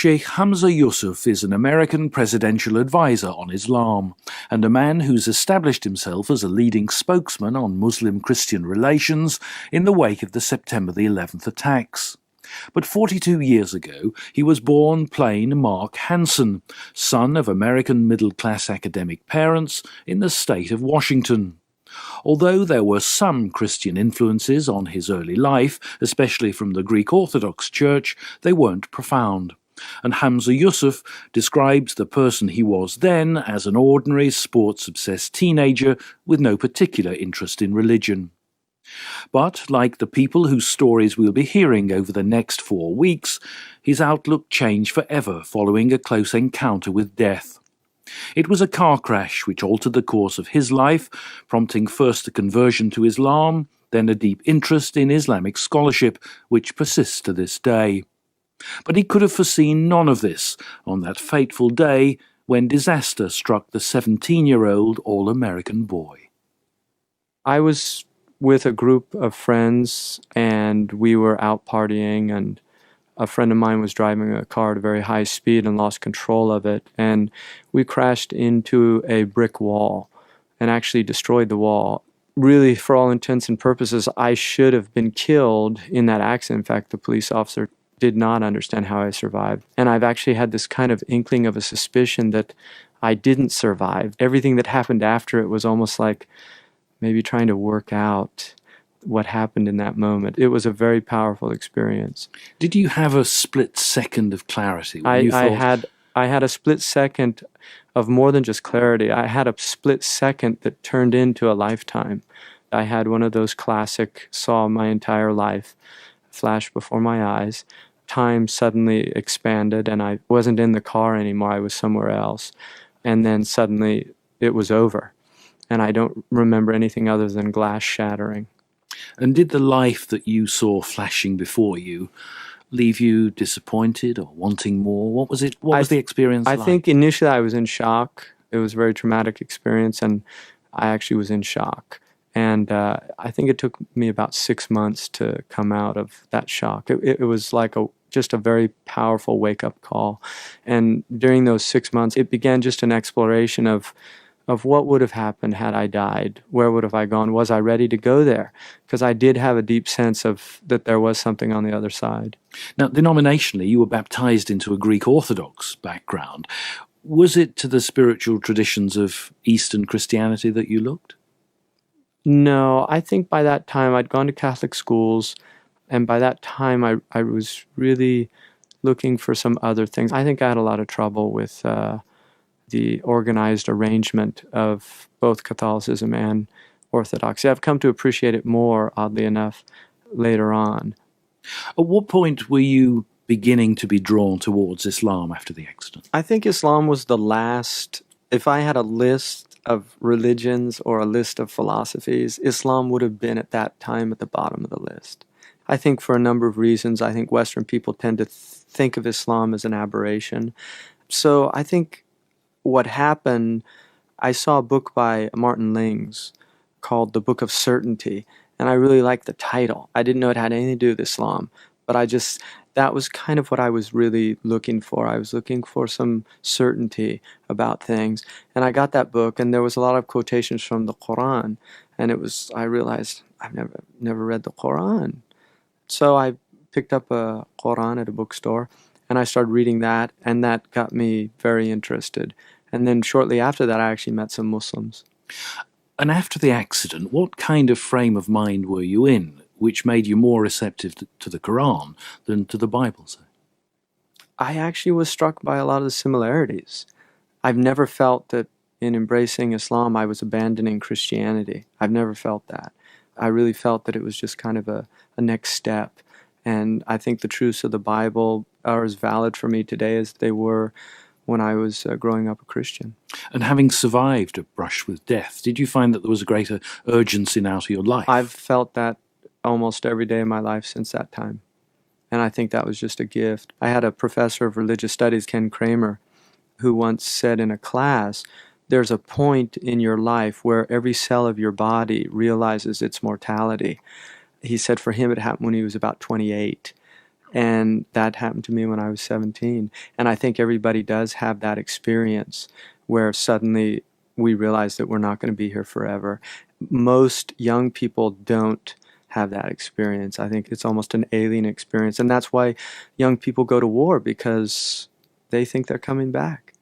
Sheikh Hamza Yusuf is an American presidential advisor on Islam and a man who's established himself as a leading spokesman on Muslim-Christian relations in the wake of the September the 11th attacks. But 42 years ago, he was born plain Mark Hansen, son of American middle-class academic parents in the state of Washington. Although there were some Christian influences on his early life, especially from the Greek Orthodox Church, they weren't profound. And Hamza Yusuf describes the person he was then as an ordinary sports-obsessed teenager with no particular interest in religion. But, like the people whose stories we'll be hearing over the next 4 weeks, his outlook changed forever following a close encounter with death. It was a car crash which altered the course of his life, prompting first a conversion to Islam, then a deep interest in Islamic scholarship, which persists to this day. But he could have foreseen none of this on that fateful day when disaster struck the 17-year-old all-American boy. I was with a group of friends and we were out partying, and a friend of mine was driving a car at a very high speed and lost control of it, and we crashed into a brick wall and actually destroyed the wall. Really, for all intents and purposes, I should have been killed in that accident. In fact, the police officer did not understand how I survived. And I've actually had this kind of inkling of a suspicion that I didn't survive. Everything that happened after it was almost like maybe trying to work out what happened in that moment. It was a very powerful experience. Did you have a split second of clarity? I had a split second of more than just clarity. I had a split second that turned into a lifetime. I had one of those classic saw my entire life flash before my eyes. Time suddenly expanded and I wasn't in the car anymore. I was somewhere else. And then suddenly it was over. And I don't remember anything other than glass shattering. And did the life that you saw flashing before you leave you disappointed or wanting more? What was it? What was the experience like? I think initially I was in shock. It was a very traumatic experience, and I actually was in shock. And I think it took me about 6 months to come out of that shock. It was like just a very powerful wake-up call. And during those 6 months, it began just an exploration of what would have happened had I died. Where would have I gone? Was I ready to go there? Because I did have a deep sense of that there was something on the other side. Now, denominationally, you were baptized into a Greek Orthodox background. Was it to the spiritual traditions of Eastern Christianity that you looked? No, I think by that time I'd gone to Catholic schools, and by that time I was really looking for some other things. I think I had a lot of trouble with the organized arrangement of both Catholicism and Orthodoxy. I've come to appreciate it more, oddly enough, later on. At what point were you beginning to be drawn towards Islam after the accident? I think Islam was the last. If I had a list of religions or a list of philosophies, Islam would have been at that time at the bottom of the list. I think for a number of reasons. I think Western people tend to think of Islam as an aberration. So I think what happened, I saw a book by Martin Lings called The Book of Certainty, and I really liked the title. I didn't know it had anything to do with Islam, but that was kind of what I was really looking for. I was looking for some certainty about things. And I got that book, and there was a lot of quotations from the Quran. And I realized I've never read the Quran. So I picked up a Quran at a bookstore, and I started reading that, and that got me very interested. And then shortly after that, I actually met some Muslims. And after the accident, what kind of frame of mind were you in, which made you more receptive to the Quran than to the Bible, say? I actually was struck by a lot of the similarities. I've never felt that in embracing Islam I was abandoning Christianity. I've never felt that. I really felt that it was just kind of a next step. And I think the truths of the Bible are as valid for me today as they were when I was growing up a Christian. And having survived a brush with death, did you find that there was a greater urgency now to your life? I've felt that almost every day of my life since that time. And I think that was just a gift. I had a professor of religious studies, Ken Kramer, who once said in a class, there's a point in your life where every cell of your body realizes its mortality. He said for him it happened when he was about 28. And that happened to me when I was 17. And I think everybody does have that experience where suddenly we realize that we're not going to be here forever. Most young people don't have that experience. I think it's almost an alien experience. And that's why young people go to war, because they think they're coming back.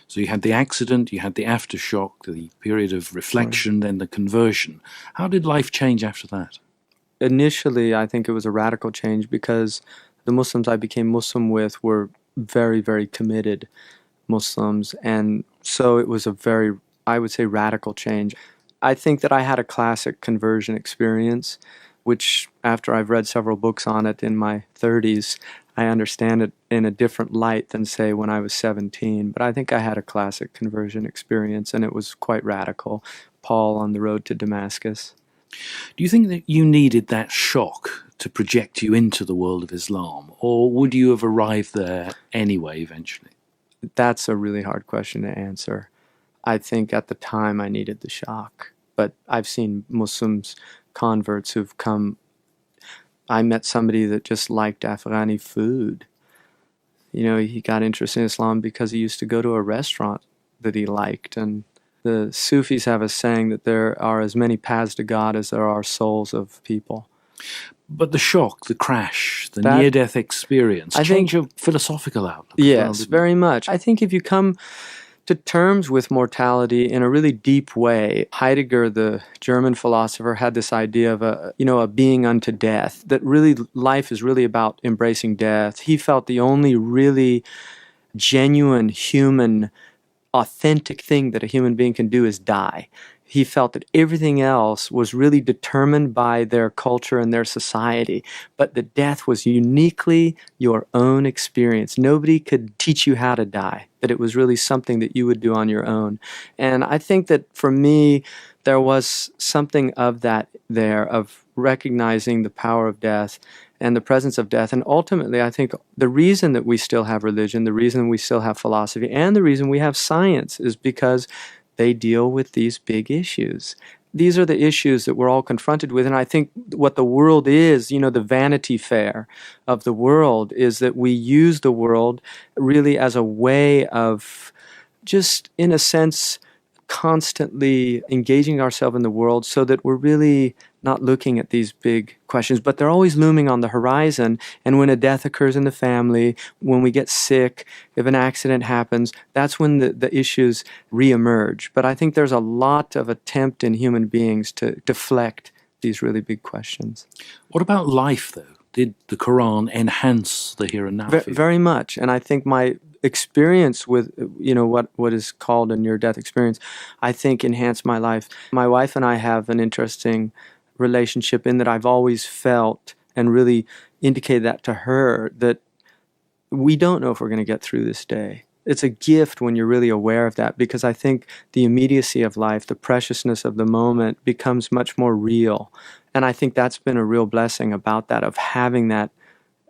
So you had the accident, you had the aftershock, the period of reflection, then the conversion. How did life change after that? Initially, I think it was a radical change because the Muslims I became Muslim with were very, very committed Muslims. And so it was a very, I would say, radical change. I think that I had a classic conversion experience, which after I've read several books on it in my 30s, I understand it in a different light than, say, when I was 17. But I think I had a classic conversion experience, and it was quite radical. Paul on the road to Damascus. Do you think that you needed that shock to project you into the world of Islam, or would you have arrived there anyway eventually? That's a really hard question to answer. I think at the time I needed the shock, but I've seen Muslims, converts who've come. I met somebody that just liked Afghani food. You know, he got interested in Islam because he used to go to a restaurant that he liked. And the Sufis have a saying that there are as many paths to God as there are souls of people. But the shock, the crash, the That- near-death experience I changed think- your philosophical outlook as well, Yes, didn't it? very much. I think if you come to terms with mortality in a really deep way, Heidegger, the German philosopher, had this idea of a being unto death, that really life is really about embracing death. He felt the only really genuine human authentic thing that a human being can do is die. He felt that everything else was really determined by their culture and their society, but that death was uniquely your own experience. Nobody could teach you how to die, that it was really something that you would do on your own. And I think that for me, there was something of that there, of recognizing the power of death and the presence of death. And ultimately, I think the reason that we still have religion, the reason we still have philosophy, and the reason we have science is because they deal with these big issues. These are the issues that we're all confronted with. And I think what the world is, the Vanity Fair of the world, is that we use the world really as a way of just, in a sense, constantly engaging ourselves in the world so that we're really not looking at these big questions, but they're always looming on the horizon. And when a death occurs in the family, when we get sick, if an accident happens, that's when the issues reemerge. But I think there's a lot of attempt in human beings to deflect these really big questions. What about life, though? Did the Quran enhance the here and now for you? Very much. And I think my experience with what is called a near-death experience, I think enhanced my life. My wife and I have an interesting relationship in that I've always felt and really indicated that to her, that we don't know if we're going to get through this day. It's a gift when you're really aware of that, because I think the immediacy of life, the preciousness of the moment becomes much more real. And I think that's been a real blessing about that, of having that.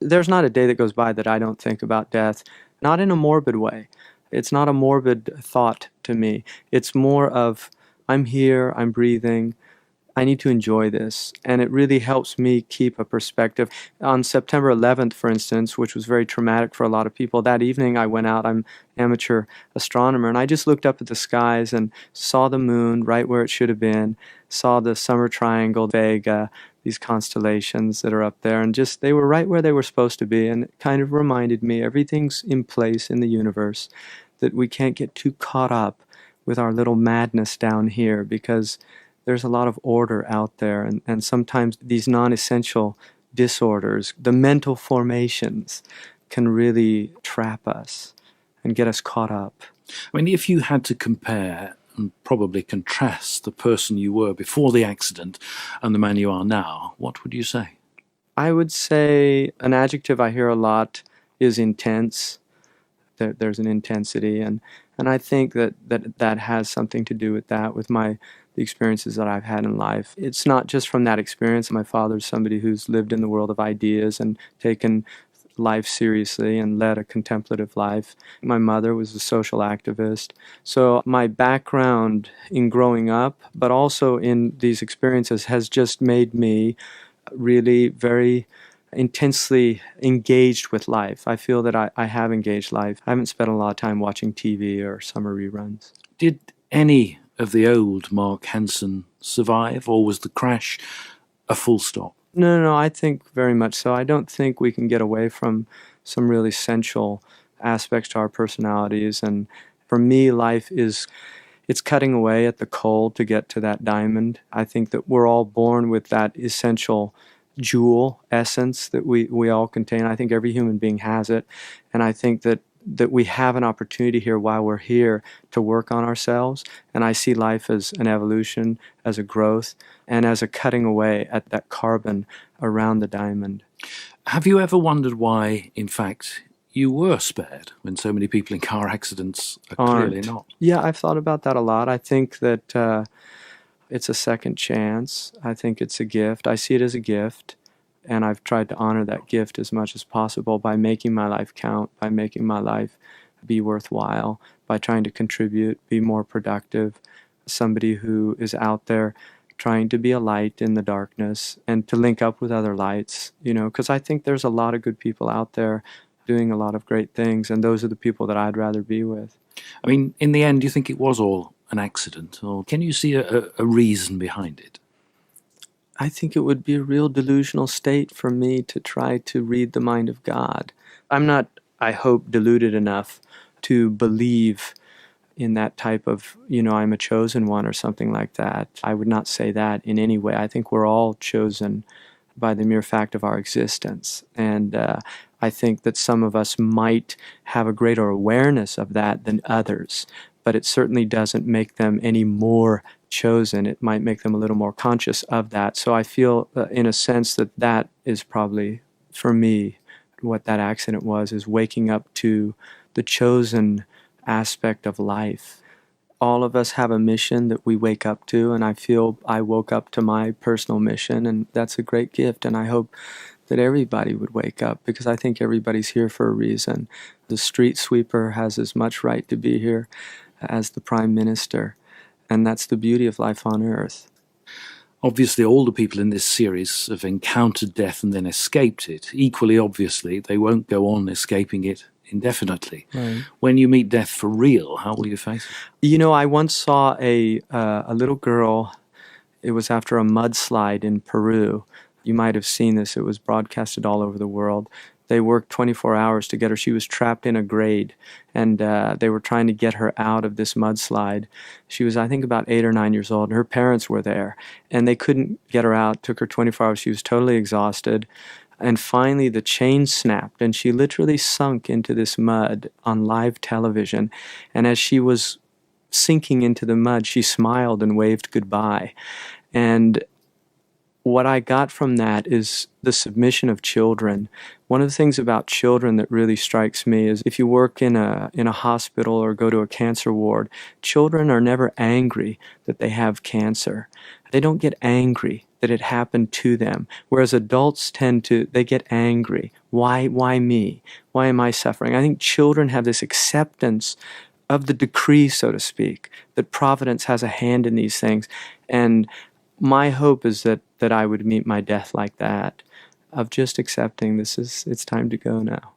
There's not a day that goes by that I don't think about death, not in a morbid way. It's not a morbid thought to me. It's more of, I'm here, I'm breathing, I need to enjoy this. And it really helps me keep a perspective. On September 11th, for instance, which was very traumatic for a lot of people, that evening I went out, I'm an amateur astronomer, and I just looked up at the skies and saw the moon right where it should have been, saw the summer triangle, Vega, these constellations that are up there, and just they were right where they were supposed to be. And it kind of reminded me everything's in place in the universe, that we can't get too caught up with our little madness down here, because there's a lot of order out there, and sometimes these non-essential disorders, the mental formations, can really trap us and get us caught up. I mean, if you had to compare and probably contrast the person you were before the accident and the man you are now, what would you say? I would say an adjective I hear a lot is intense. There's an intensity, and I think that has something to do with that, with the experiences that I've had in life. It's not just from that experience. My father's somebody who's lived in the world of ideas and taken life seriously and led a contemplative life. My mother was a social activist. So my background in growing up, but also in these experiences, has just made me really very intensely engaged with life. I feel that I have engaged life. I haven't spent a lot of time watching TV or summer reruns. Did any of the old Mark Hansen survive, or was the crash a full stop? No, I think very much so. I don't think we can get away from some really essential aspects to our personalities. And for me, life is it's cutting away at the coal to get to that diamond. I think that we're all born with that essential jewel essence that we all contain. I think every human being has it. And I think that we have an opportunity here while we're here to work on ourselves. And I see life as an evolution, as a growth, and as a cutting away at that carbon around the diamond. Have you ever wondered why, in fact, you were spared when so many people in car accidents are clearly Aren't. not? Yeah, I've thought about that a lot. I think that it's a second chance. I think it's a gift. I see it as a gift. And I've tried to honor that gift as much as possible by making my life count, by making my life be worthwhile, by trying to contribute, be more productive, somebody who is out there trying to be a light in the darkness and to link up with other lights, because I think there's a lot of good people out there doing a lot of great things, and those are the people that I'd rather be with. I mean, in the end, do you think it was all an accident, or can you see a reason behind it? I think it would be a real delusional state for me to try to read the mind of God. I'm not, I hope, deluded enough to believe in that type of, I'm a chosen one or something like that. I would not say that in any way. I think we're all chosen by the mere fact of our existence. And I think that some of us might have a greater awareness of that than others, but it certainly doesn't make them any more chosen. It might make them a little more conscious of that. So I feel, in a sense, that is probably, for me, what that accident was, is waking up to the chosen aspect of life. All of us have a mission that we wake up to, and I feel I woke up to my personal mission, and that's a great gift, and I hope that everybody would wake up, because I think everybody's here for a reason. The street sweeper has as much right to be here as the prime minister. And that's the beauty of life on Earth. Obviously, all the people in this series have encountered death and then escaped it. Equally obviously, they won't go on escaping it indefinitely. Right. When you meet death for real, how will you face it? I once saw a little girl. It was after a mudslide in Peru. You might have seen this. It was broadcasted all over the world. They worked 24 hours to get her. She was trapped in a grade, and they were trying to get her out of this mudslide. She was, I think, about 8 or 9 years old. Her parents were there, and they couldn't get her out. It took her 24 hours. She was totally exhausted. And finally, the chain snapped, and she literally sunk into this mud on live television. And as she was sinking into the mud, she smiled and waved goodbye. And what I got from that is the submission of children. One of the things about children that really strikes me is if you work in a hospital or go to a cancer ward, children are never angry that they have cancer. They don't get angry that it happened to them, whereas adults they get angry. Why me? Why am I suffering? I think children have this acceptance of the decree, so to speak, that Providence has a hand in these things. And my hope is that I would meet my death like that, of just accepting it's time to go now.